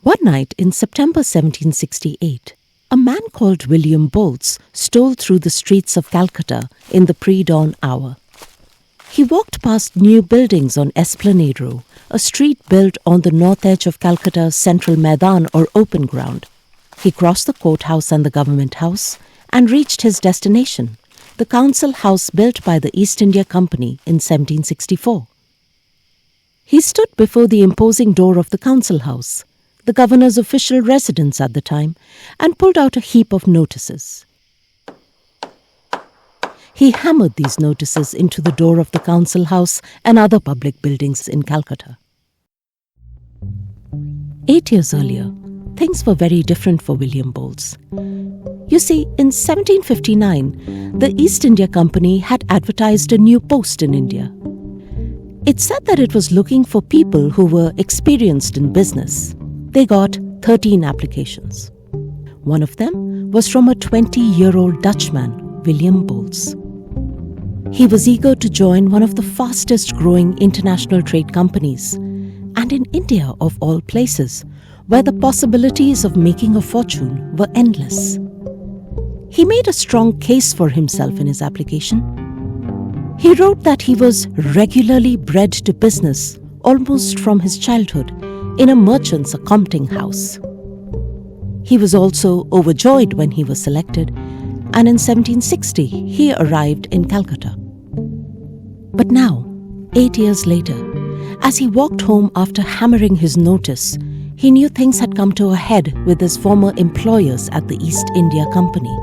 One night in September 1768, a man called William Bolts stole through the streets of Calcutta in the pre-dawn hour. He walked past new buildings on Esplanade Row, a street built on the north edge of Calcutta's central Maidan or open ground. He crossed the courthouse and the government house and reached his destination, the council house built by the East India Company in 1764. He stood before the imposing door of the council house, the governor's official residence at the time, and pulled out a heap of notices. He hammered these notices into the door of the council house and other public buildings in Calcutta. 8 years earlier, things were very different for William Bolts. You see, in 1759, the East India Company had advertised a new post in India. It said that it was looking for people who were experienced in business. They got 13 applications. One of them was from a 20-year-old Dutchman, William Bolts. He was eager to join one of the fastest-growing international trade companies, and in India of all places, where the possibilities of making a fortune were endless. He made a strong case for himself in his application. He wrote that he was regularly bred to business almost from his childhood in a merchant's accounting house. He was also overjoyed when he was selected, and in 1760 he arrived in Calcutta. But now, 8 years later, as he walked home after hammering his notice, he knew things had come to a head with his former employers at the East India Company.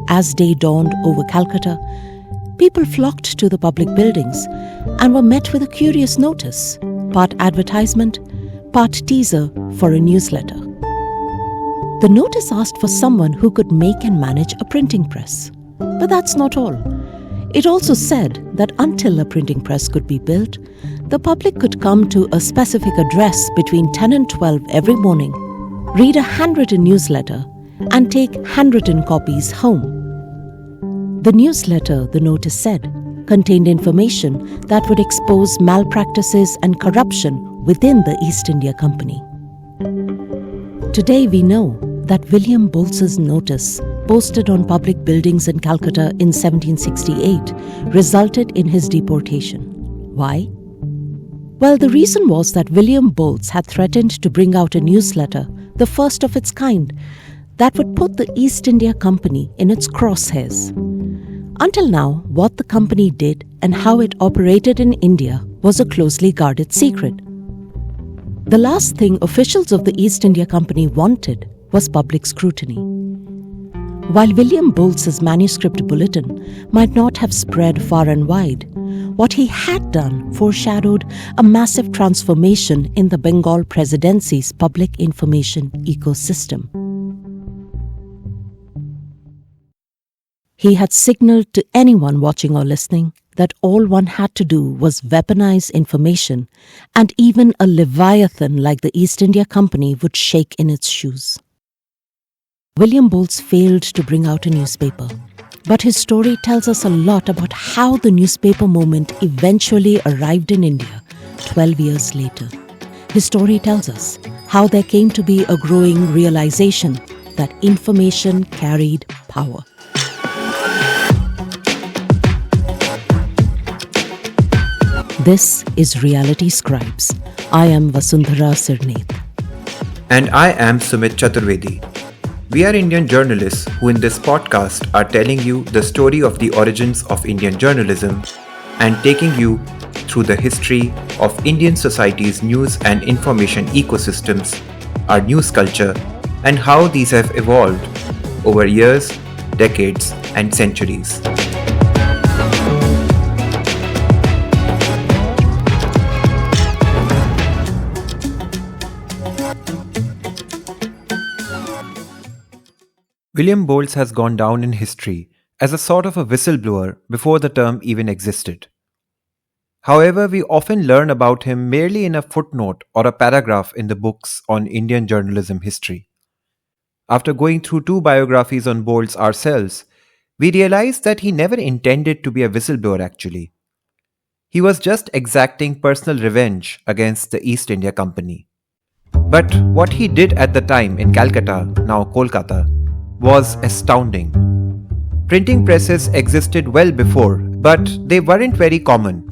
As day dawned over Calcutta, people flocked to the public buildings and were met with a curious notice, part advertisement, part teaser for a newsletter. The notice asked for someone who could make and manage a printing press. But that's not all. It also said that until a printing press could be built, the public could come to a specific address between 10 and 12 every morning, read a handwritten newsletter, and take handwritten copies home. The newsletter, the notice said, contained information that would expose malpractices and corruption within the East India Company. Today we know that William Bolts's notice, posted on public buildings in Calcutta in 1768, resulted in his deportation. Why? Well, the reason was that William Bolts had threatened to bring out a newsletter, the first of its kind, that would put the East India Company in its crosshairs. Until now, what the company did and how it operated in India was a closely guarded secret. The last thing officials of the East India Company wanted was public scrutiny. While William Bolts's manuscript bulletin might not have spread far and wide, what he had done foreshadowed a massive transformation in the Bengal Presidency's public information ecosystem. He had signaled to anyone watching or listening that all one had to do was weaponize information, and even a leviathan like the East India Company would shake in its shoes. William Bolts failed to bring out a newspaper, but his story tells us a lot about how the newspaper movement eventually arrived in India 12 years later. His story tells us how there came to be a growing realization that information carried power. This is Reality Scribes. I am Vasundhara and And I am Sumit Chaturvedi. We are Indian journalists who in this podcast are telling you the story of the origins of Indian journalism and taking you through the history of Indian society's news and information ecosystems, our news culture, and how these have evolved over years, decades, and centuries. William Bolts has gone down in history as a sort of a whistleblower before the term even existed. However, we often learn about him merely in a footnote or a paragraph in the books on Indian journalism history. After going through 2 biographies on Bolts ourselves, we realized that he never intended to be a whistleblower actually. He was just exacting personal revenge against the East India Company. But what he did at the time in Calcutta, now Kolkata, was astounding. Printing presses existed well before, but they weren't very common,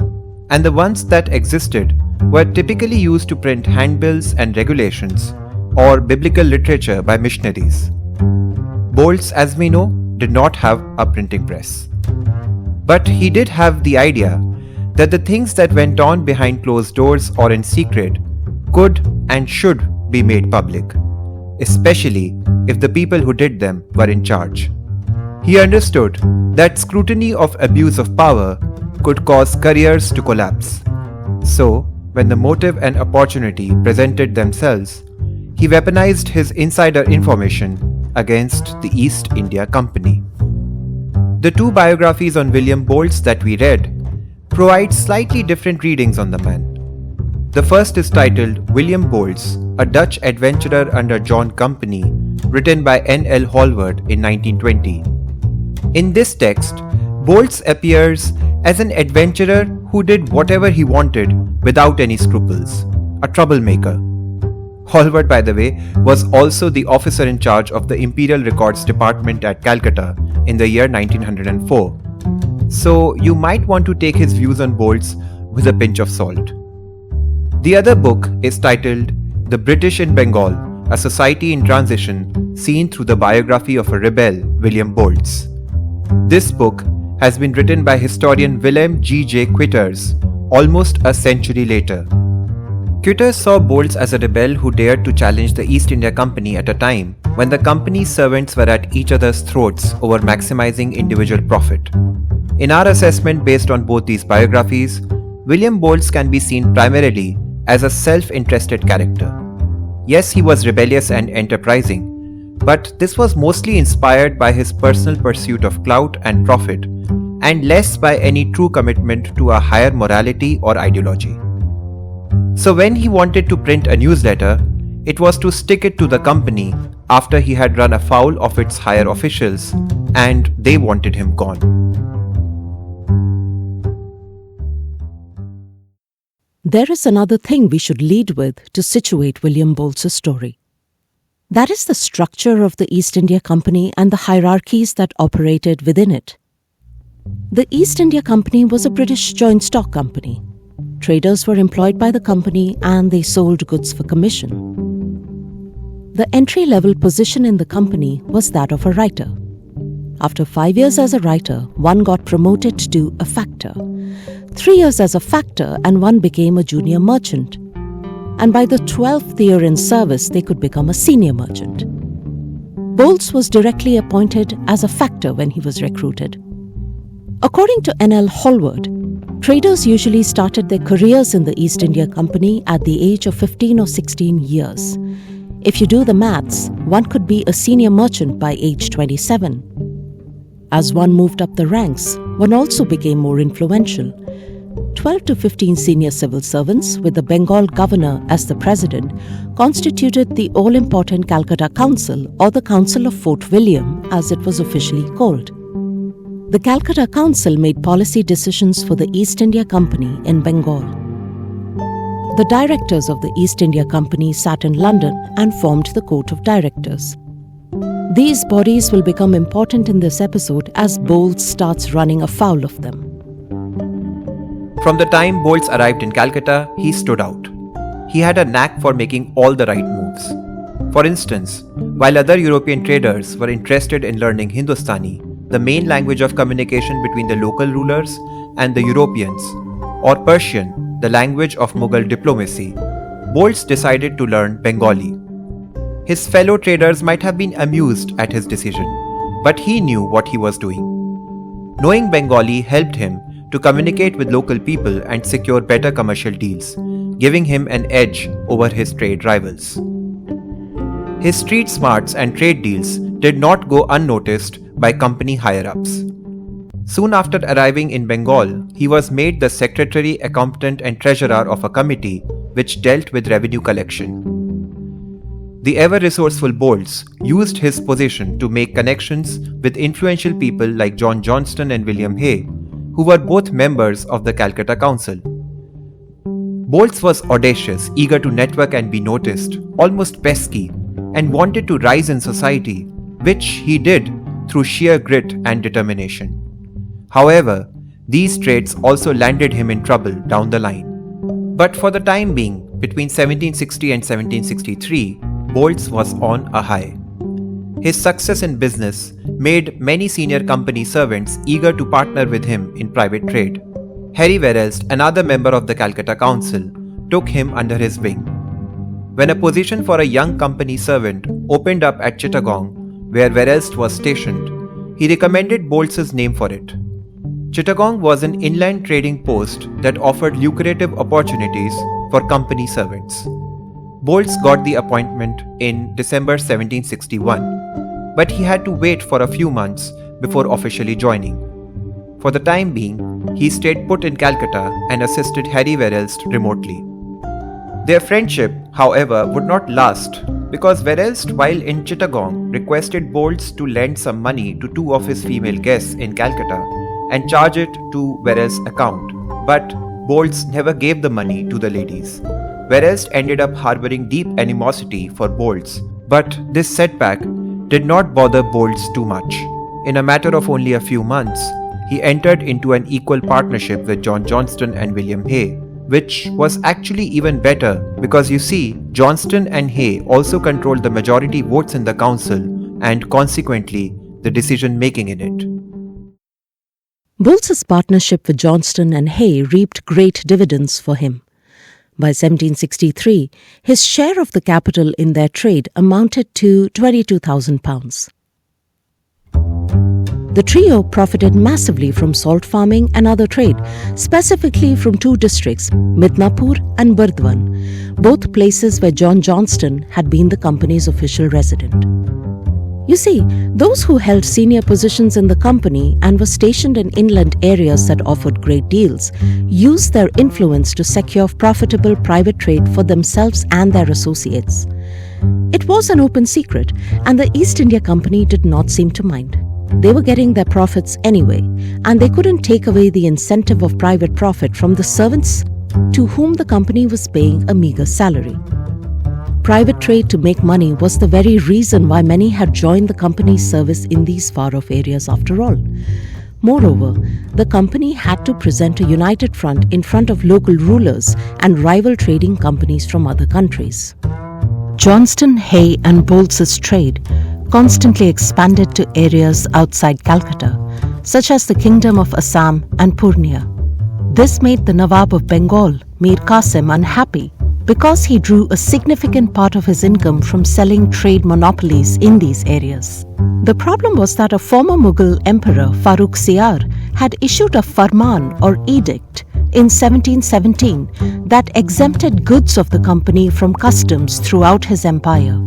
and the ones that existed were typically used to print handbills and regulations or biblical literature by missionaries. Bolts, as we know, did not have a printing press. But he did have the idea that the things that went on behind closed doors or in secret could and should be made public, especially if the people who did them were in charge. He understood that scrutiny of abuse of power could cause careers to collapse. So, when the motive and opportunity presented themselves, he weaponized his insider information against the East India Company. The two biographies on William Bolts that we read provide slightly different readings on the man. The first is titled William Bolts, a Dutch Adventurer under John Company, written by N.L. Hallward in 1920. In this text, Bolts appears as an adventurer who did whatever he wanted without any scruples, a troublemaker. Hallward, by the way, was also the officer in charge of the Imperial Records Department at Calcutta in the year 1904. So you might want to take his views on Bolts with a pinch of salt. The other book is titled The British in Bengal, a Society in Transition, seen through the biography of a rebel, William Bolts. This book has been written by historian Willem G.J. Quitters almost a century later. Quitters saw Bolts as a rebel who dared to challenge the East India Company at a time when the company's servants were at each other's throats over maximizing individual profit. In our assessment based on both these biographies, William Bolts can be seen primarily as a self-interested character. Yes, he was rebellious and enterprising, but this was mostly inspired by his personal pursuit of clout and profit, and less by any true commitment to a higher morality or ideology. So when he wanted to print a newsletter, it was to stick it to the company after he had run afoul of its higher officials, and they wanted him gone. There is another thing we should lead with to situate William Bolts' story. That is the structure of the East India Company and the hierarchies that operated within it. The East India Company was a British joint stock company. Traders were employed by the company and they sold goods for commission. The entry-level position in the company was that of a writer. After 5 years as a writer, one got promoted to a factor. 3 years as a factor and one became a junior merchant. And by the 12th year in service, they could become a senior merchant. Bolts was directly appointed as a factor when he was recruited. According to N.L. Hallward, traders usually started their careers in the East India Company at the age of 15 or 16 years. If you do the maths, one could be a senior merchant by age 27. As one moved up the ranks, one also became more influential. 12 to 15 senior civil servants, with the Bengal governor as the president, constituted the all-important Calcutta Council, or the Council of Fort William, as it was officially called. The Calcutta Council made policy decisions for the East India Company in Bengal. The directors of the East India Company sat in London and formed the Court of Directors. These bodies will become important in this episode as Bolts starts running afoul of them. From the time Bolts arrived in Calcutta, he stood out. He had a knack for making all the right moves. For instance, while other European traders were interested in learning Hindustani, the main language of communication between the local rulers and the Europeans, or Persian, the language of Mughal diplomacy, Bolts decided to learn Bengali. His fellow traders might have been amused at his decision, but he knew what he was doing. Knowing Bengali helped him to communicate with local people and secure better commercial deals, giving him an edge over his trade rivals. His street smarts and trade deals did not go unnoticed by company higher-ups. Soon after arriving in Bengal, he was made the secretary, accountant and treasurer of a committee which dealt with revenue collection. The ever-resourceful Bolts used his position to make connections with influential people like John Johnston and William Hay, who were both members of the Calcutta Council. Bolts was audacious, eager to network and be noticed, almost pesky, and wanted to rise in society, which he did through sheer grit and determination. However, these traits also landed him in trouble down the line. But for the time being, between 1760 and 1763, Bolts was on a high. His success in business made many senior company servants eager to partner with him in private trade. Harry Verelst, another member of the Calcutta Council, took him under his wing. When a position for a young company servant opened up at Chittagong, where Verelst was stationed, he recommended Bolts's name for it. Chittagong was an inland trading post that offered lucrative opportunities for company servants. Bolts got the appointment in December 1761, but he had to wait for a few months before officially joining. For the time being, he stayed put in Calcutta and assisted Harry Verelst remotely. Their friendship, however, would not last because Verelst, while in Chittagong, requested Bolts to lend some money to two of his female guests in Calcutta and charge it to Verelst's account, but Bolts never gave the money to the ladies. Verelst ended up harboring deep animosity for Bolts, but this setback did not bother Bolts too much. In a matter of only a few months, he entered into an equal partnership with John Johnston and William Hay, which was actually even better because you see, Johnston and Hay also controlled the majority votes in the council and consequently the decision making in it. Bolts's partnership with Johnston and Hay reaped great dividends for him. By 1763, his share of the capital in their trade amounted to £22,000. The trio profited massively from salt farming and other trade, specifically from two districts, Midnapur and Burdwan, both places where John Johnston had been the company's official resident. You see, those who held senior positions in the company and were stationed in inland areas that offered great deals used their influence to secure profitable private trade for themselves and their associates. It was an open secret, and the East India Company did not seem to mind. They were getting their profits anyway, and they couldn't take away the incentive of private profit from the servants to whom the company was paying a meager salary. Private trade to make money was the very reason why many had joined the company's service in these far-off areas after all. Moreover, the company had to present a united front in front of local rulers and rival trading companies from other countries. Johnston, Hay and Bolts's trade constantly expanded to areas outside Calcutta, such as the Kingdom of Assam and Purnia. This made the Nawab of Bengal, Mir Qasim, unhappy because he drew a significant part of his income from selling trade monopolies in these areas. The problem was that a former Mughal emperor, Farrukh Siyar, had issued a farman or edict in 1717 that exempted goods of the company from customs throughout his empire.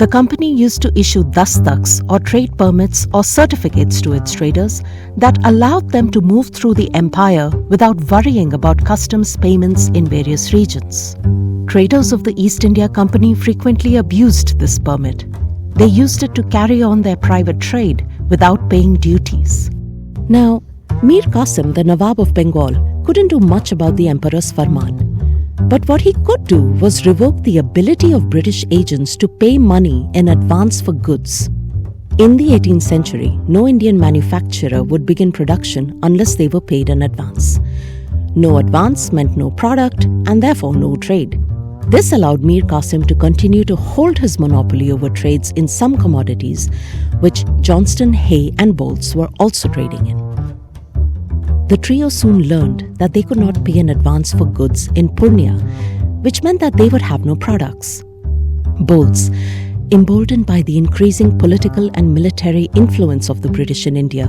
The company used to issue dastaks or trade permits or certificates to its traders that allowed them to move through the empire without worrying about customs payments in various regions. Traders of the East India Company frequently abused this permit. They used it to carry on their private trade without paying duties. Now, Mir Qasim, the Nawab of Bengal, couldn't do much about the emperor's farman. But what he could do was revoke the ability of British agents to pay money in advance for goods. In the 18th century, no Indian manufacturer would begin production unless they were paid in advance. No advance meant no product and therefore no trade. This allowed Mir Qasim to continue to hold his monopoly over trades in some commodities, which Johnston, Hay and Bolts were also trading in. The trio soon learned that they could not pay in advance for goods in Purnia, which meant that they would have no products. Bolts, emboldened by the increasing political and military influence of the British in India,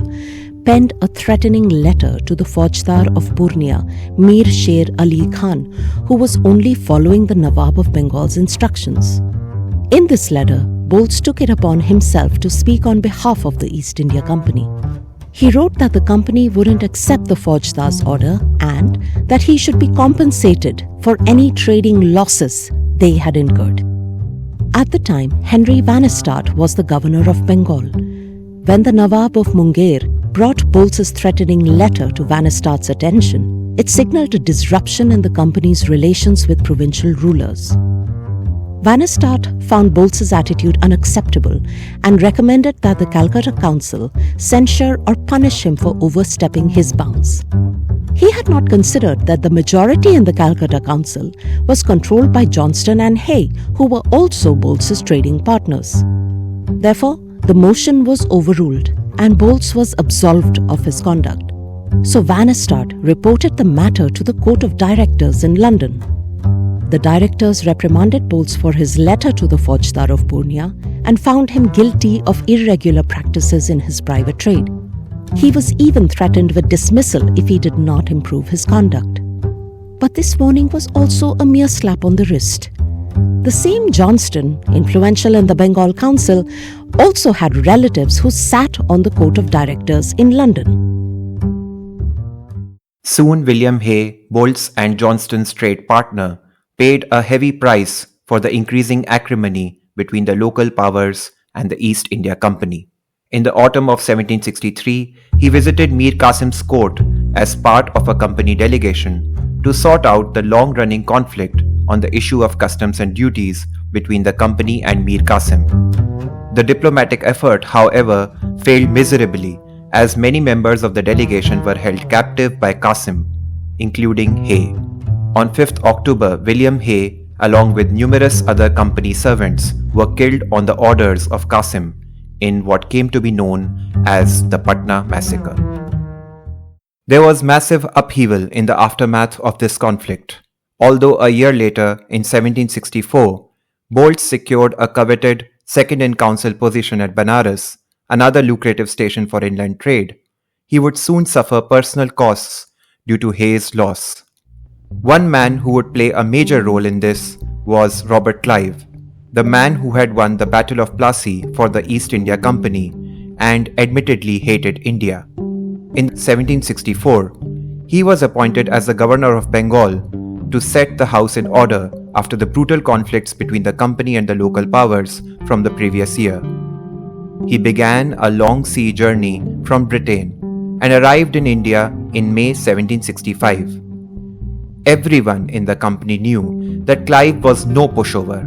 penned a threatening letter to the Faujdar of Purnia, Mir Sher Ali Khan, who was only following the Nawab of Bengal's instructions. In this letter, Bolts took it upon himself to speak on behalf of the East India Company. He wrote that the company wouldn't accept the Faujdar's order and that he should be compensated for any trading losses they had incurred. At the time, Henry Vansittart was the governor of Bengal. When the Nawab of Munger brought Bolts's threatening letter to Vansittart attention, It signaled a disruption in the company's relations with provincial rulers. Vansittart found Boltz's attitude unacceptable and recommended that the Calcutta Council censure or punish him for overstepping his bounds. He had not considered that the majority in the Calcutta Council was controlled by Johnston and Hay, who were also Boltz's trading partners. Therefore, the motion was overruled and Boltz was absolved of his conduct. So Vansittart reported the matter to the Court of Directors in London. The directors reprimanded Boltz for his letter to the Faujdar of Purnia and found him guilty of irregular practices in his private trade. He was even threatened with dismissal if he did not improve his conduct. But this warning was also a mere slap on the wrist. The same Johnston, influential in the Bengal Council, also had relatives who sat on the Court of Directors in London. Soon William Hay, Bolt's and Johnston's trade partner, paid a heavy price for the increasing acrimony between the local powers and the East India Company. In the autumn of 1763, he visited Mir Qasim's court as part of a company delegation to sort out the long-running conflict on the issue of customs and duties between the company and Mir Qasim. The diplomatic effort, however, failed miserably as many members of the delegation were held captive by Qasim, including Hay. On 5th October, William Hay, along with numerous other company servants, were killed on the orders of Qasim in what came to be known as the Patna Massacre. There was massive upheaval in the aftermath of this conflict. Although a year later, in 1764, Boltz secured a coveted second-in-council position at Banaras, another lucrative station for inland trade, he would soon suffer personal costs due to Hay's loss. One man who would play a major role in this was Robert Clive, the man who had won the Battle of Plassey for the East India Company and admittedly hated India. In 1764, he was appointed as the governor of Bengal to set the house in order after the brutal conflicts between the company and the local powers from the previous year. He began a long sea journey from Britain and arrived in India in May 1765. Everyone in the company knew that Clive was no pushover.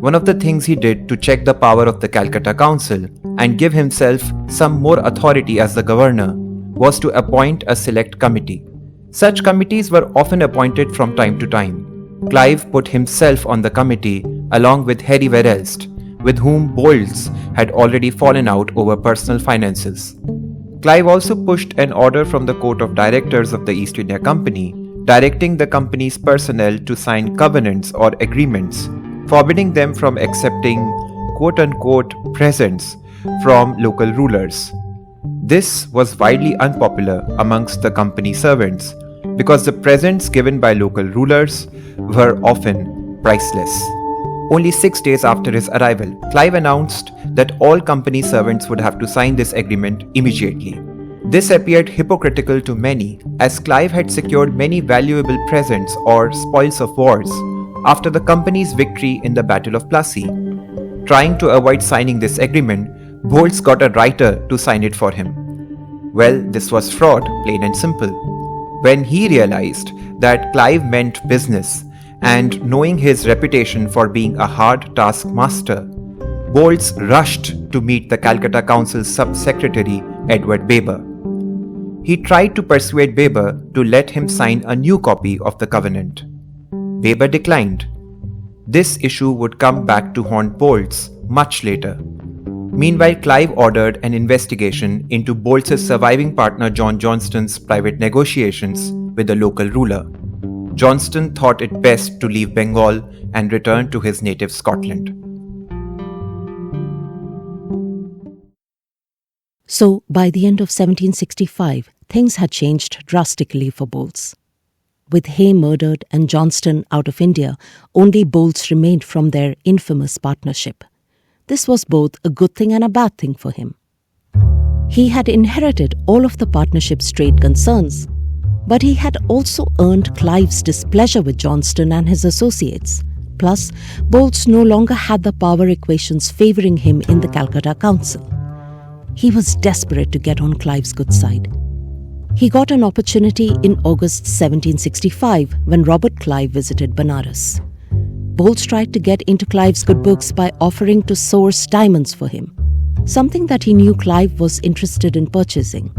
One of the things he did to check the power of the Calcutta Council and give himself some more authority as the governor was to appoint a select committee. Such committees were often appointed from time to time. Clive put himself on the committee along with Harry Verelst, with whom Boltz had already fallen out over personal finances. Clive also pushed an order from the Court of Directors of the East India Company directing the company's personnel to sign covenants or agreements, forbidding them from accepting quote-unquote presents from local rulers. This was widely unpopular amongst the company servants because the presents given by local rulers were often priceless. Only 6 days after his arrival, Clive announced that all company servants would have to sign this agreement immediately. This appeared hypocritical to many, as Clive had secured many valuable presents or spoils of wars after the company's victory in the Battle of Plassey. Trying to avoid signing this agreement, Boltz got a writer to sign it for him. Well, this was fraud, plain and simple. When he realized that Clive meant business, and knowing his reputation for being a hard taskmaster, Boltz rushed to meet the Calcutta Council's sub-secretary Edward Baber. He tried to persuade Baber to let him sign a new copy of the covenant. Baber declined. This issue would come back to haunt Boltz much later. Meanwhile, Clive ordered an investigation into Boltz's surviving partner John Johnston's private negotiations with the local ruler. Johnston thought it best to leave Bengal and return to his native Scotland. So, by the end of 1765, things had changed drastically for Boltz. With Hay murdered and Johnston out of India, only Boltz remained from their infamous partnership. This was both a good thing and a bad thing for him. He had inherited all of the partnership's trade concerns, but he had also earned Clive's displeasure with Johnston and his associates. Plus, Boltz no longer had the power equations favouring him in the Calcutta Council. He was desperate to get on Clive's good side. He got an opportunity in August 1765 when Robert Clive visited Benares. Bolts tried to get into Clive's good books by offering to source diamonds for him, something that he knew Clive was interested in purchasing.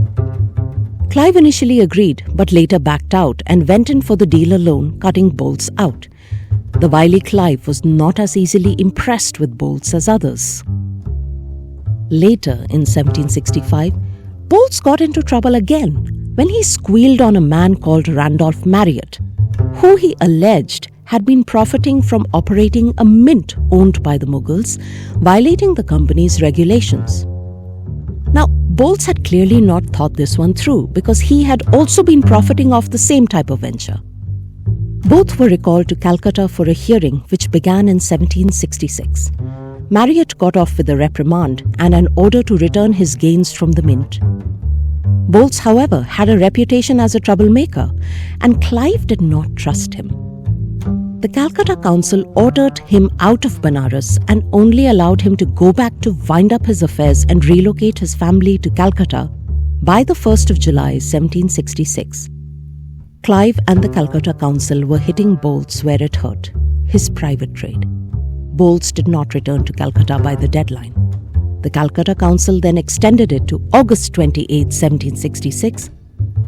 Clive initially agreed but later backed out and went in for the deal alone, cutting Bolts out. The wily Clive was not as easily impressed with Bolts as others. Later, in 1765, Bolts got into trouble again when he squealed on a man called Randolph Marriott, who he alleged had been profiting from operating a mint owned by the Mughals, violating the company's regulations. Now, Bolts had clearly not thought this one through because he had also been profiting off the same type of venture. Both were recalled to Calcutta for a hearing which began in 1766. Marriott got off with a reprimand and an order to return his gains from the mint. Bolts, however, had a reputation as a troublemaker, and Clive did not trust him. The Calcutta Council ordered him out of Benares and only allowed him to go back to wind up his affairs and relocate his family to Calcutta by the 1st of July 1766. Clive and the Calcutta Council were hitting Bolts where it hurt, his private trade. Bolts did not return to Calcutta by the deadline. The Calcutta Council then extended it to August 28, 1766,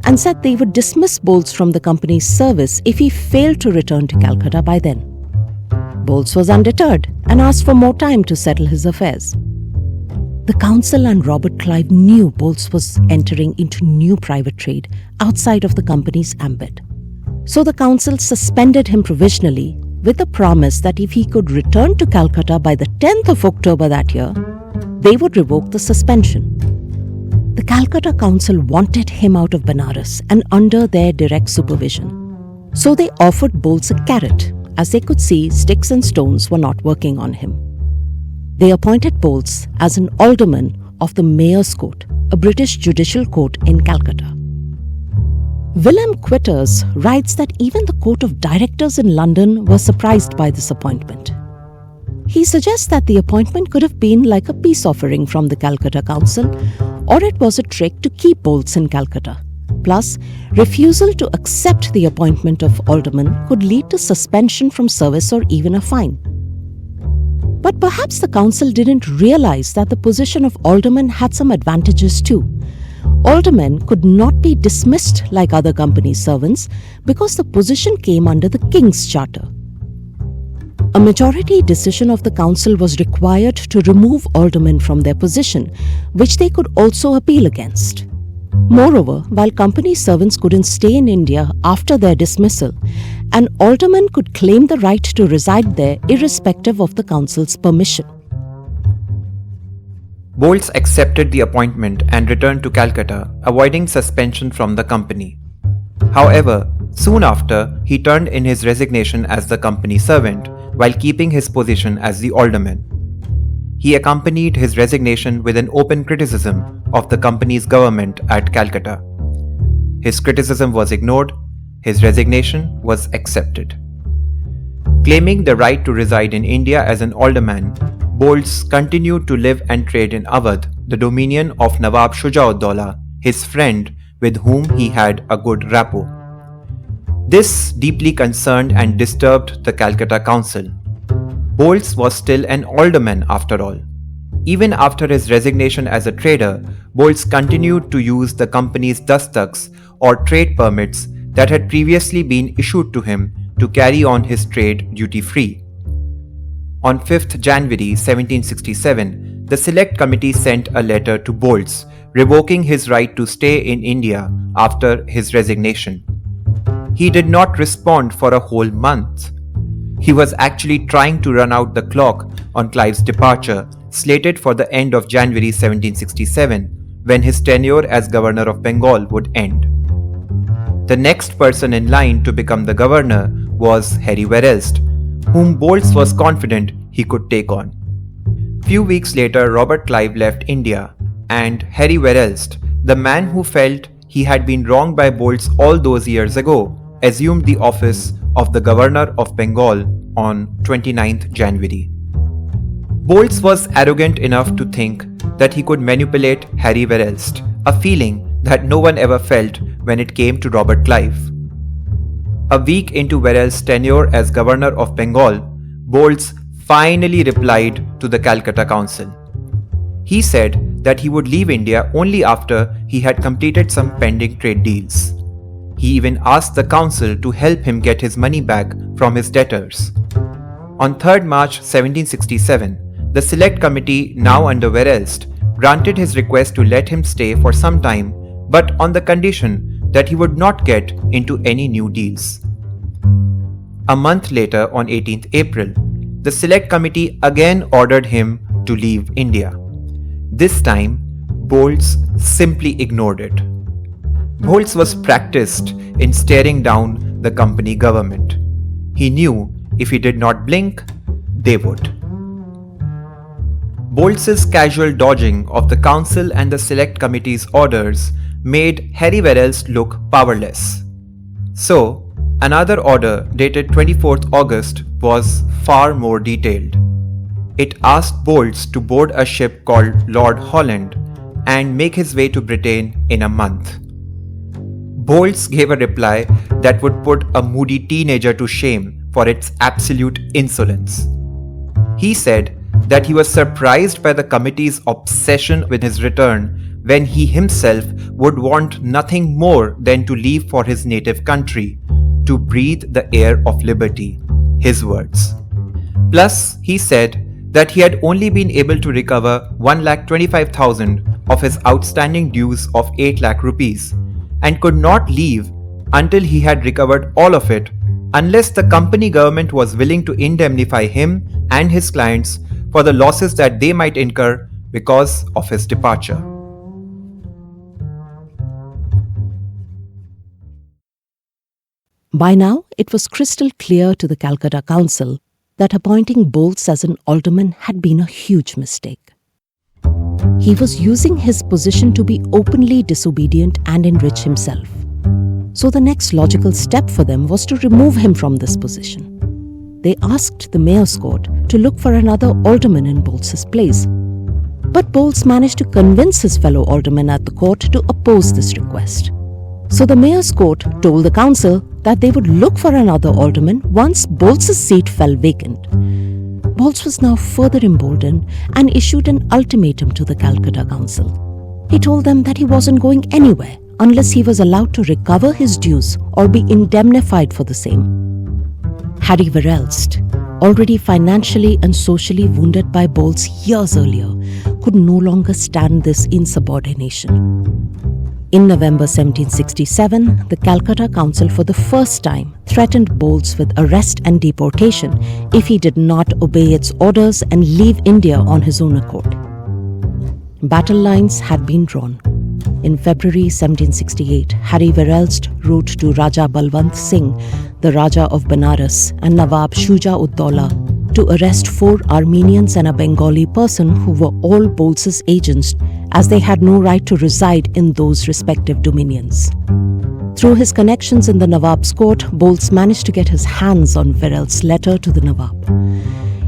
and said they would dismiss Bolts from the company's service if he failed to return to Calcutta by then. Bolts was undeterred and asked for more time to settle his affairs. The council and Robert Clive knew Bolts was entering into new private trade outside of the company's ambit. So the council suspended him provisionally with the promise that if he could return to Calcutta by the 10th of October that year, they would revoke the suspension. The Calcutta Council wanted him out of Benares and under their direct supervision. So they offered Bolts a carrot, as they could see sticks and stones were not working on him. They appointed Bolts as an alderman of the Mayor's Court, a British judicial court in Calcutta. William Quitters writes that even the Court of Directors in London were surprised by this appointment. He suggests that the appointment could have been like a peace offering from the Calcutta Council, or it was a trick to keep Bolts in Calcutta. Plus, refusal to accept the appointment of alderman could lead to suspension from service or even a fine. But perhaps the council didn't realize that the position of alderman had some advantages too. Aldermen could not be dismissed like other company servants because the position came under the King's Charter. A majority decision of the council was required to remove aldermen from their position, which they could also appeal against. Moreover, while company servants couldn't stay in India after their dismissal, an alderman could claim the right to reside there irrespective of the council's permission. Bolts accepted the appointment and returned to Calcutta, avoiding suspension from the company. However, soon after, he turned in his resignation as the company servant while keeping his position as the alderman. He accompanied his resignation with an open criticism of the company's government at Calcutta. His criticism was ignored, his resignation was accepted. Claiming the right to reside in India as an alderman, Bolts continued to live and trade in Awadh, the dominion of Nawab Shujauddaulah, his friend with whom he had a good rapport. This deeply concerned and disturbed the Calcutta Council. Bolts was still an alderman after all. Even after his resignation as a trader, Bolts continued to use the company's dastaks or trade permits that had previously been issued to him to carry on his trade duty-free. On 5th January 1767, the Select Committee sent a letter to Bolts revoking his right to stay in India after his resignation. He did not respond for a whole month. He was actually trying to run out the clock on Clive's departure, slated for the end of January 1767, when his tenure as governor of Bengal would end. The next person in line to become the governor was Harry Verelst, whom Bolts was confident he could take on. Few weeks later, Robert Clive left India, and Harry Verelst, the man who felt he had been wronged by Bolts all those years ago, assumed the office of the Governor of Bengal on 29th January. Bolts was arrogant enough to think that he could manipulate Harry Verelst, a feeling that no one ever felt when it came to Robert Clive. A week into Verrall's tenure as Governor of Bengal, Bowles finally replied to the Calcutta Council. He said that he would leave India only after he had completed some pending trade deals. He even asked the council to help him get his money back from his debtors. On 3rd March 1767, the Select Committee, now under Verrall's, granted his request to let him stay for some time, but on the condition that he would not get into any new deals. A month later, on 18th April, the Select Committee again ordered him to leave India. This time, Bowles simply ignored it. Bowles was practiced in staring down the company government. He knew if he did not blink, they would. Bowles's casual dodging of the council and the Select Committee's orders made Harry Verrall's look powerless. So, another order dated 24th August was far more detailed. It asked Bowles to board a ship called Lord Holland and make his way to Britain in a month. Bowles gave a reply that would put a moody teenager to shame for its absolute insolence. He said that he was surprised by the committee's obsession with his return when he himself would want nothing more than to leave for his native country, to breathe the air of liberty, his words. Plus, he said that he had only been able to recover 1,25,000 of his outstanding dues of 8 lakh rupees and could not leave until he had recovered all of it unless the company government was willing to indemnify him and his clients for the losses that they might incur because of his departure. By now, it was crystal clear to the Calcutta Council that appointing Bowles as an alderman had been a huge mistake. He was using his position to be openly disobedient and enrich himself. So the next logical step for them was to remove him from this position. They asked the mayor's court to look for another alderman in Bowles's place. But Bowles managed to convince his fellow aldermen at the court to oppose this request. So the mayor's court told the council that they would look for another alderman once Bowles's seat fell vacant. Bowles was now further emboldened and issued an ultimatum to the Calcutta Council. He told them that he wasn't going anywhere unless he was allowed to recover his dues or be indemnified for the same. Harry Verrall's, already financially and socially wounded by Bowles years earlier, could no longer stand this insubordination. In November 1767, the Calcutta Council for the first time threatened Bowles with arrest and deportation if he did not obey its orders and leave India on his own accord. Battle lines had been drawn. In February 1768, Harry Verrall's wrote to Raja Balwant Singh, the Raja of Benares, and Nawab Shuja-ud-Dawla to arrest 4 Armenians and a Bengali person who were all Bowles's agents, as they had no right to reside in those respective dominions. Through his connections in the Nawab's court, Bowles managed to get his hands on Verrall's letter to the Nawab.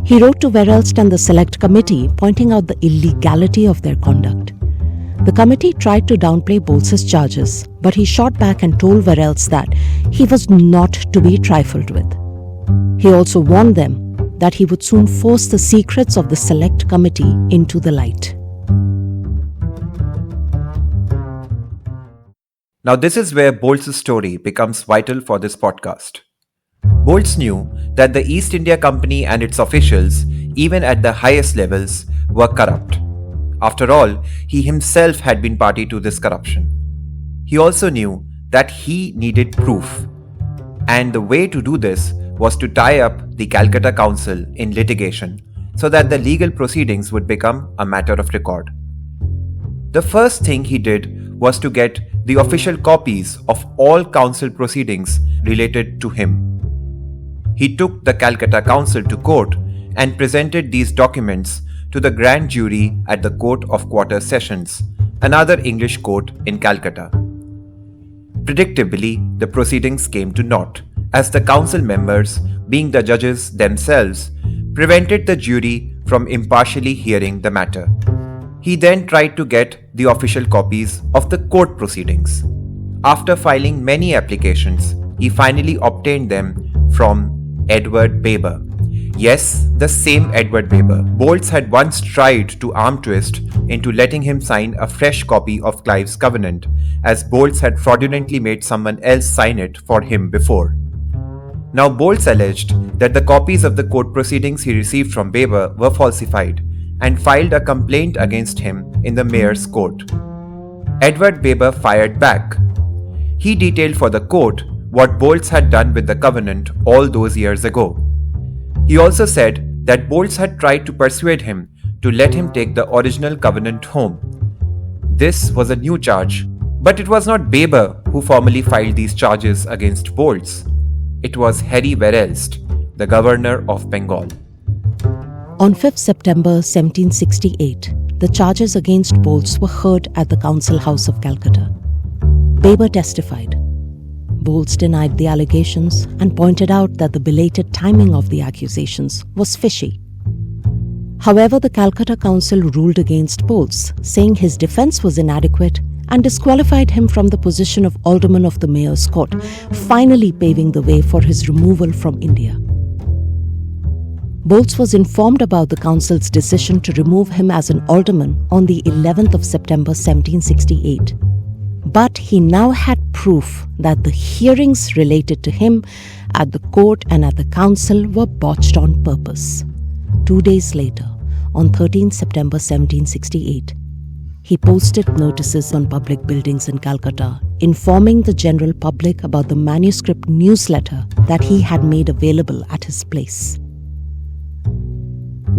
He wrote to Verrall's and the Select Committee, pointing out the illegality of their conduct. The committee tried to downplay Bowles's charges, but he shot back and told Verrall's that he was not to be trifled with. He also warned them that he would soon force the secrets of the Select Committee into the light. Now this is where Bowles' story becomes vital for this podcast. Bowles knew that the East India Company and its officials, even at the highest levels, were corrupt. After all, he himself had been party to this corruption. He also knew that he needed proof, and the way to do this was to tie up the Calcutta Council in litigation so that the legal proceedings would become a matter of record. The first thing he did was to get the official copies of all council proceedings related to him. He took the Calcutta Council to court and presented these documents to the grand jury at the Court of Quarter Sessions, another English court in Calcutta. Predictably, the proceedings came to naught, as the council members, being the judges themselves, prevented the jury from impartially hearing the matter. He then tried to get the official copies of the court proceedings. After filing many applications, he finally obtained them from Edward Baber. Yes, the same Edward Baber. Bolts had once tried to arm twist into letting him sign a fresh copy of Clive's covenant, as Bolts had fraudulently made someone else sign it for him before. Now Bolts alleged that the copies of the court proceedings he received from Baber were falsified and filed a complaint against him in the mayor's court. Edward Baber fired back. He detailed for the court what Bolts had done with the covenant all those years ago. He also said that Bolts had tried to persuade him to let him take the original covenant home. This was a new charge, but it was not Baber who formally filed these charges against Bolts. It was Harry Verelst, the governor of Bengal. On 5th September 1768, the charges against Bolts were heard at the Council House of Calcutta. Baber testified. Bolts denied the allegations and pointed out that the belated timing of the accusations was fishy. However, the Calcutta Council ruled against Bolts, saying his defense was inadequate and disqualified him from the position of alderman of the mayor's court, finally paving the way for his removal from India. Bolts was informed about the council's decision to remove him as an alderman on the 11th of September 1768. But he now had proof that the hearings related to him at the court and at the council were botched on purpose. 2 days later, on 13 September 1768, he posted notices on public buildings in Calcutta, informing the general public about the manuscript newsletter that he had made available at his place.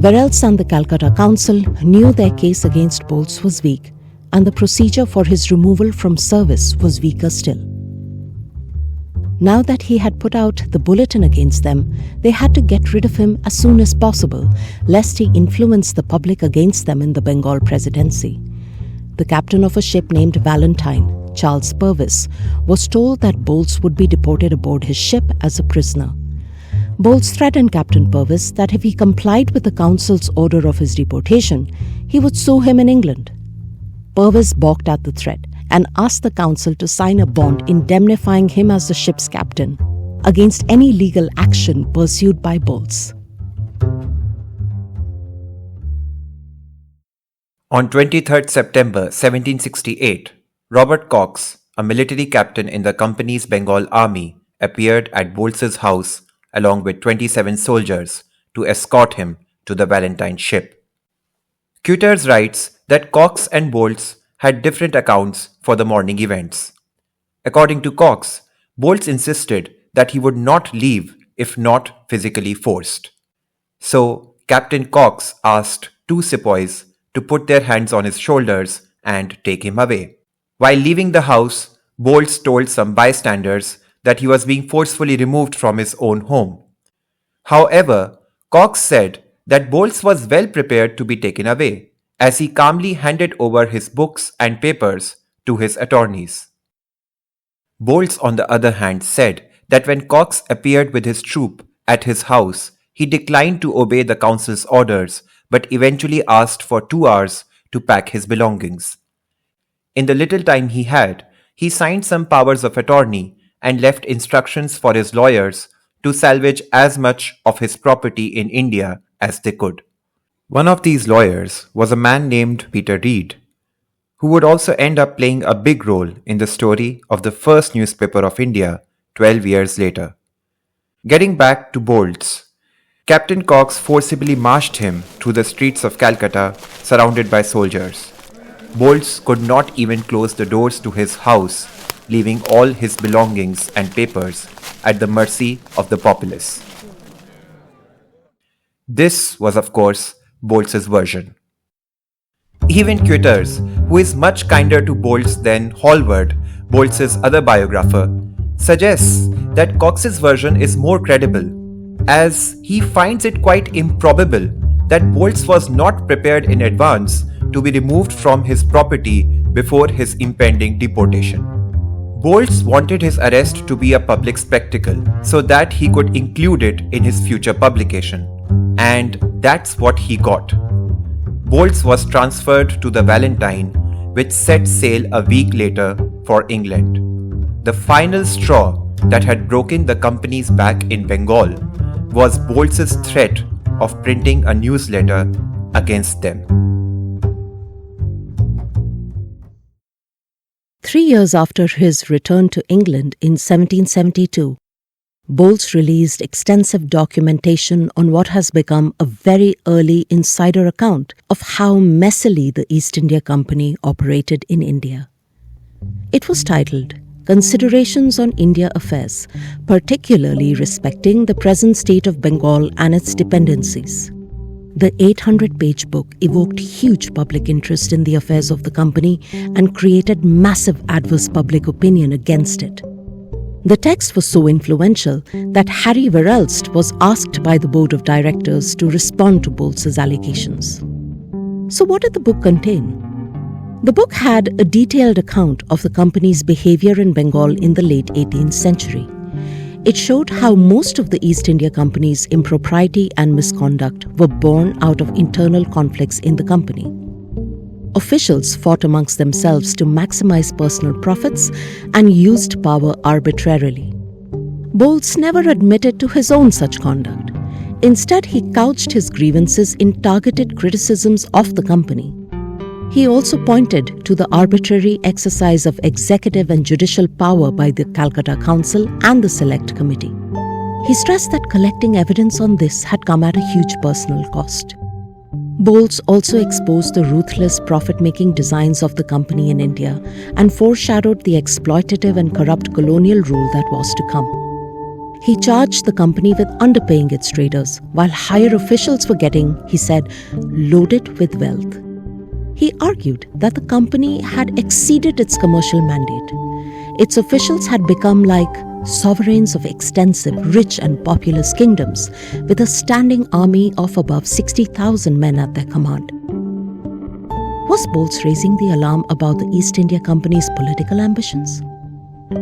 Verelst and the Calcutta Council knew their case against Bolts was weak, and the procedure for his removal from service was weaker still. Now that he had put out the bulletin against them, they had to get rid of him as soon as possible, lest he influence the public against them in the Bengal presidency. The captain of a ship named Valentine, Charles Purvis, was told that Bolts would be deported aboard his ship as a prisoner. Bolts threatened Captain Purvis that if he complied with the council's order of his deportation, he would sue him in England. Purvis balked at the threat and asked the council to sign a bond indemnifying him as the ship's captain against any legal action pursued by Bolts. On 23rd September 1768, Robert Cox, a military captain in the company's Bengal army, appeared at Bolts's house along with 27 soldiers to escort him to the Valentine ship. Cutters writes that Cox and Bolts had different accounts for the morning events. According to Cox, Bolts insisted that he would not leave if not physically forced. So, Captain Cox asked two sepoys to put their hands on his shoulders and take him away. While leaving the house, Bolts told some bystanders that he was being forcefully removed from his own home. However, Cox said that Bolts was well prepared to be taken away, as he calmly handed over his books and papers to his attorneys. Bolts, on the other hand, said that when Cox appeared with his troop at his house, he declined to obey the council's orders, but eventually asked for 2 hours to pack his belongings. In the little time he had, he signed some powers of attorney and left instructions for his lawyers to salvage as much of his property in India as they could. One of these lawyers was a man named Peter Reed, who would also end up playing a big role in the story of the first newspaper of India 12 years later. Getting back to Bolts, Captain Cox forcibly marched him through the streets of Calcutta, surrounded by soldiers. Bolts could not even close the doors to his house, leaving all his belongings and papers at the mercy of the populace. This was, of course, Bolts' version. Even Cutters, who is much kinder to Bolts than Hallward, Bolts' other biographer, suggests that Cox's version is more credible, as he finds it quite improbable that Bolts was not prepared in advance to be removed from his property before his impending deportation. Bolts wanted his arrest to be a public spectacle so that he could include it in his future publication, and that's what he got. Bolts was transferred to the Valentine, which set sail a week later for England. The final straw that had broken the company's back in Bengal was Bolt's threat of printing a newsletter against them. 3 years after his return to England in 1772, Bolts released extensive documentation on what has become a very early insider account of how messily the East India Company operated in India. It was titled Considerations on India Affairs, particularly respecting the present state of Bengal and its dependencies. The 800-page book evoked huge public interest in the affairs of the company and created massive adverse public opinion against it. The text was so influential that Harry Verelst was asked by the board of directors to respond to Bolt's allegations. So what did the book contain? The book had a detailed account of the company's behavior in Bengal in the late 18th century. It showed how most of the East India Company's impropriety and misconduct were born out of internal conflicts in the company. Officials fought amongst themselves to maximize personal profits and used power arbitrarily. Bolts never admitted to his own such conduct. Instead, he couched his grievances in targeted criticisms of the company. He also pointed to the arbitrary exercise of executive and judicial power by the Calcutta Council and the Select Committee. He stressed that collecting evidence on this had come at a huge personal cost. Bolts also exposed the ruthless profit-making designs of the company in India and foreshadowed the exploitative and corrupt colonial rule that was to come. He charged the company with underpaying its traders, while higher officials were getting, he said, loaded with wealth. He argued that the company had exceeded its commercial mandate. Its officials had become like sovereigns of extensive, rich and populous kingdoms, with a standing army of above 60,000 men at their command. Was Bolts raising the alarm about the East India Company's political ambitions?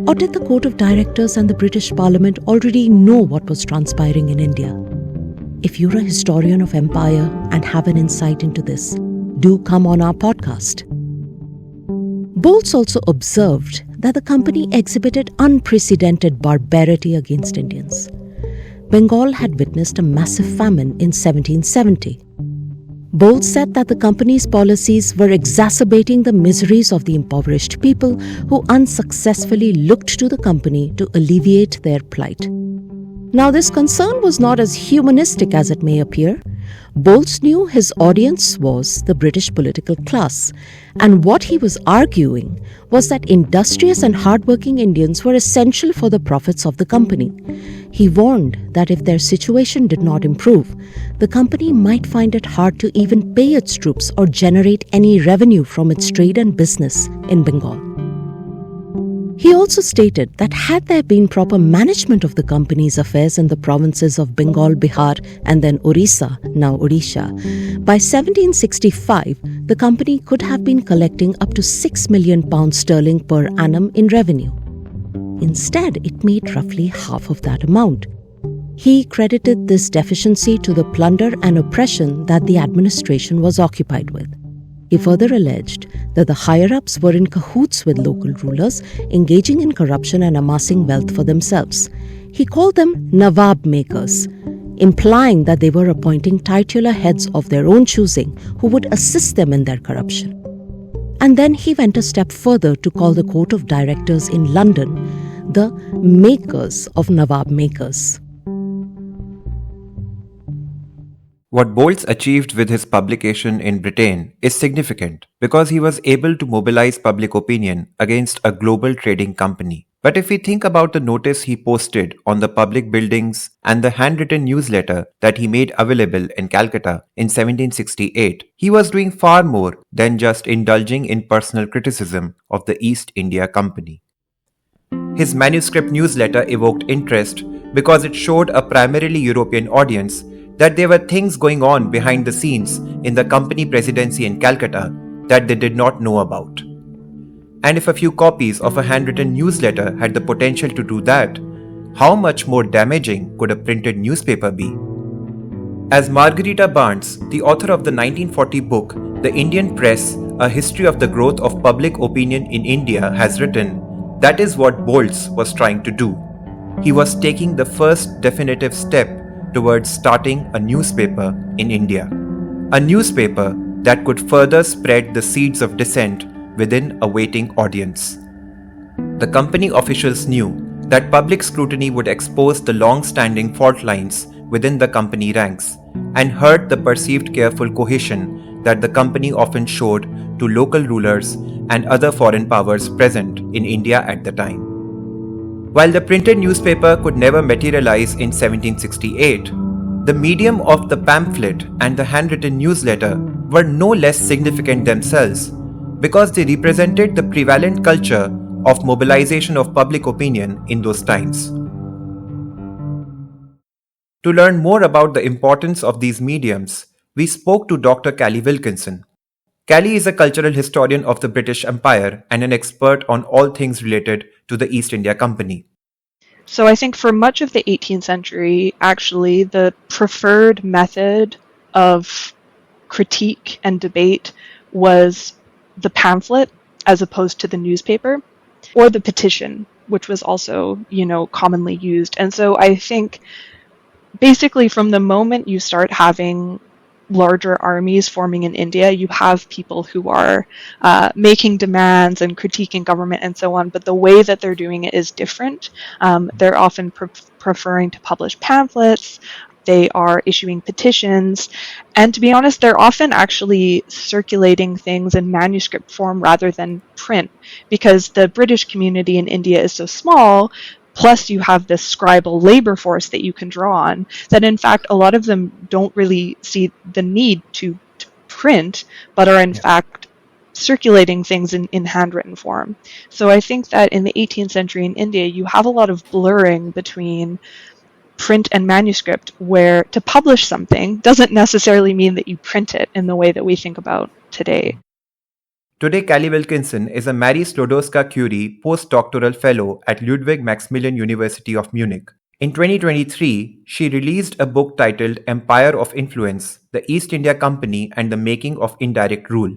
Or did the Court of Directors and the British Parliament already know what was transpiring in India? If you're a historian of empire and have an insight into this, do come on our podcast. Bolts also observed that the company exhibited unprecedented barbarity against Indians. Bengal had witnessed a massive famine in 1770. Bolts said that the company's policies were exacerbating the miseries of the impoverished people who unsuccessfully looked to the company to alleviate their plight. Now, this concern was not as humanistic as it may appear. Bolts knew his audience was the British political class, and what he was arguing was that industrious and hardworking Indians were essential for the profits of the company. He warned that if their situation did not improve, the company might find it hard to even pay its troops or generate any revenue from its trade and business in Bengal. He also stated that had there been proper management of the company's affairs in the provinces of Bengal, Bihar and then Orissa, now Odisha, by 1765, the company could have been collecting up to £6 million per annum in revenue. Instead, it made roughly half of that amount. He credited this deficiency to the plunder and oppression that the administration was occupied with. He further alleged that the higher-ups were in cahoots with local rulers, engaging in corruption and amassing wealth for themselves. He called them Nawab makers, implying that they were appointing titular heads of their own choosing who would assist them in their corruption. And then he went a step further to call the Court of Directors in London the makers of Nawab makers. What Bolts achieved with his publication in Britain is significant because he was able to mobilize public opinion against a global trading company. But if we think about the notice he posted on the public buildings and the handwritten newsletter that he made available in Calcutta in 1768, he was doing far more than just indulging in personal criticism of the East India Company. His manuscript newsletter evoked interest because it showed a primarily European audience that there were things going on behind the scenes in the company presidency in Calcutta that they did not know about. And if a few copies of a handwritten newsletter had the potential to do that, how much more damaging could a printed newspaper be? As Margarita Barnes, the author of the 1940 book The Indian Press, A History of the Growth of Public Opinion in India, has written, that is what Boltz was trying to do. He was taking the first definitive step towards starting a newspaper in India. A newspaper that could further spread the seeds of dissent within a waiting audience. The company officials knew that public scrutiny would expose the long-standing fault lines within the company ranks and hurt the perceived careful cohesion that the company often showed to local rulers and other foreign powers present in India at the time. While the printed newspaper could never materialize in 1768, the medium of the pamphlet and the handwritten newsletter were no less significant themselves because they represented the prevalent culture of mobilization of public opinion in those times. To learn more about the importance of these mediums, we spoke to Dr. Callie Wilkinson. Callie is a cultural historian of the British Empire and an expert on all things related to the East India Company. So I think for much of the 18th century, actually, the preferred method of critique and debate was the pamphlet as opposed to the newspaper, or the petition, which was also, commonly used. And so I think basically from the moment you start having larger armies forming in India, you have people who are making demands and critiquing government and so on, but the way that they're doing it is different. They're often preferring to publish pamphlets, they are issuing petitions, and to be honest, they're often actually circulating things in manuscript form rather than print, because the British community in India is so small. Plus, you have this scribal labor force that you can draw on, that in fact, a lot of them don't really see the need to print, but are in fact circulating things in handwritten form. So I think that in the 18th century in India, you have a lot of blurring between print and manuscript, where to publish something doesn't necessarily mean that you print it in the way that we think about today. Today, Callie Wilkinson is a Marie Sklodowska-Curie postdoctoral fellow at Ludwig Maximilian University of Munich. In 2023, she released a book titled Empire of Influence, The East India Company and the Making of Indirect Rule.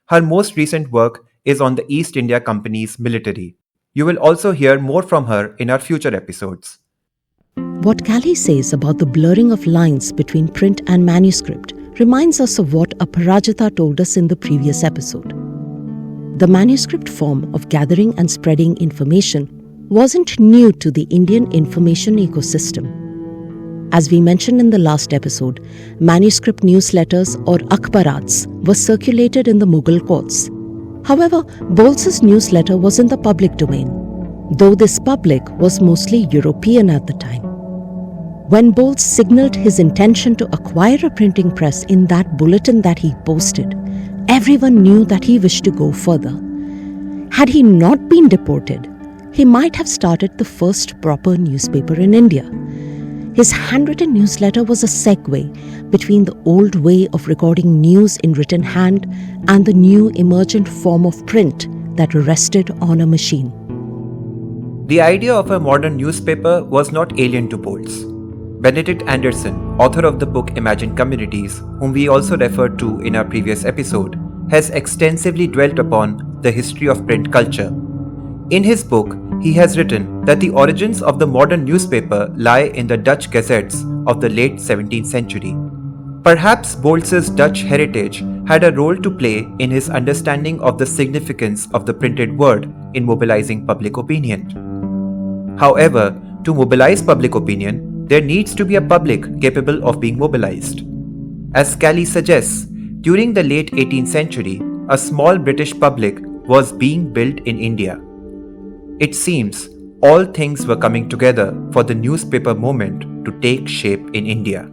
Her most recent work is on the East India Company's military. You will also hear more from her in our future episodes. What Callie says about the blurring of lines between print and manuscript reminds us of what Aparajita told us in the previous episode. The manuscript form of gathering and spreading information wasn't new to the Indian information ecosystem. As we mentioned in the last episode, manuscript newsletters or akhbarats were circulated in the Mughal courts. However, Boltz's newsletter was in the public domain, though this public was mostly European at the time. When Boltz signaled his intention to acquire a printing press in that bulletin that he posted, everyone knew that he wished to go further. Had he not been deported, he might have started the first proper newspaper in India. His handwritten newsletter was a segue between the old way of recording news in written hand and the new emergent form of print that rested on a machine. The idea of a modern newspaper was not alien to Boltz. Benedict Anderson, author of the book Imagined Communities, whom we also referred to in our previous episode, has extensively dwelt upon the history of print culture. In his book, he has written that the origins of the modern newspaper lie in the Dutch gazettes of the late 17th century. Perhaps Boltz's Dutch heritage had a role to play in his understanding of the significance of the printed word in mobilizing public opinion. However, to mobilize public opinion, there needs to be a public capable of being mobilized. As Callie suggests, during the late 18th century, a small British public was being built in India. It seems all things were coming together for the newspaper movement to take shape in India.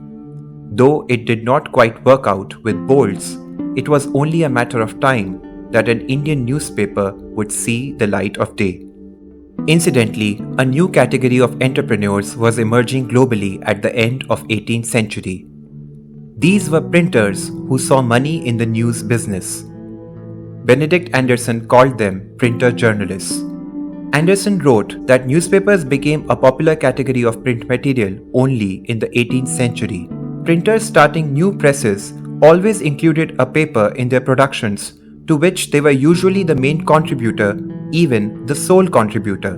Though it did not quite work out with Boltz, it was only a matter of time that an Indian newspaper would see the light of day. Incidentally, a new category of entrepreneurs was emerging globally at the end of 18th century. These were printers who saw money in the news business. Benedict Anderson called them printer journalists. Anderson wrote that newspapers became a popular category of print material only in the 18th century. Printers starting new presses always included a paper in their productions to which they were usually the main contributor, even the sole contributor.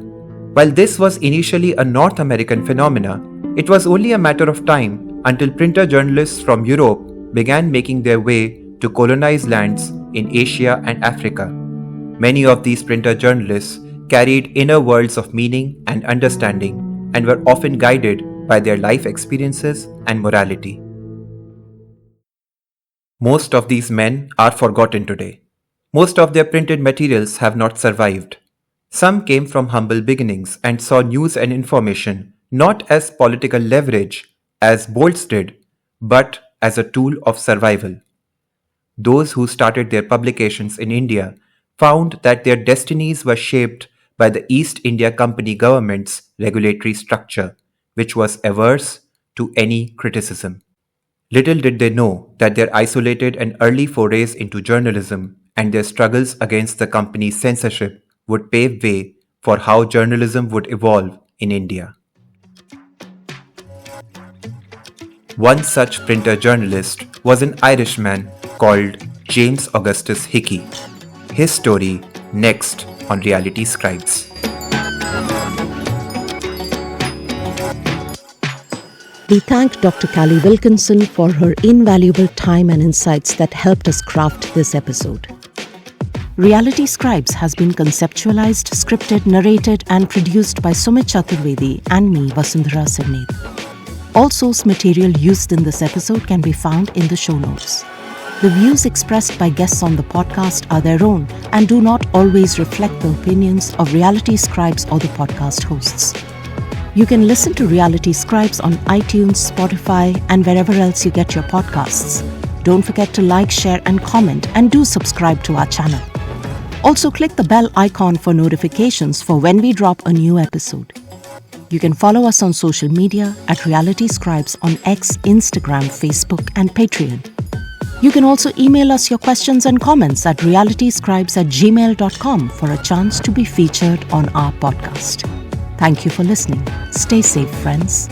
While this was initially a North American phenomena, it was only a matter of time until printer journalists from Europe began making their way to colonized lands in Asia and Africa. Many of these printer journalists carried inner worlds of meaning and understanding and were often guided by their life experiences and morality. Most of these men are forgotten today. Most of their printed materials have not survived. Some came from humble beginnings and saw news and information not as political leverage, as Bolts did, but as a tool of survival. Those who started their publications in India found that their destinies were shaped by the East India Company government's regulatory structure, which was averse to any criticism. Little did they know that their isolated and early forays into journalism and their struggles against the company's censorship would pave way for how journalism would evolve in India. One such printer journalist was an Irishman called James Augustus Hickey. His story next on Reality Scribes. We thank Dr. Callie Wilkinson for her invaluable time and insights that helped us craft this episode. Reality Scribes has been conceptualized, scripted, narrated, and produced by Sumit Chaturvedi and me, Vasundhara and Sumit. All source material used in this episode can be found in the show notes. The views expressed by guests on the podcast are their own and do not always reflect the opinions of Reality Scribes or the podcast hosts. You can listen to Reality Scribes on iTunes, Spotify, and wherever else you get your podcasts. Don't forget to like, share, and comment, and do subscribe to our channel. Also, click the bell icon for notifications for when we drop a new episode. You can follow us on social media at Reality Scribes on X, Instagram, Facebook, and Patreon. You can also email us your questions and comments at realityscribes@gmail.com for a chance to be featured on our podcast. Thank you for listening. Stay safe, friends.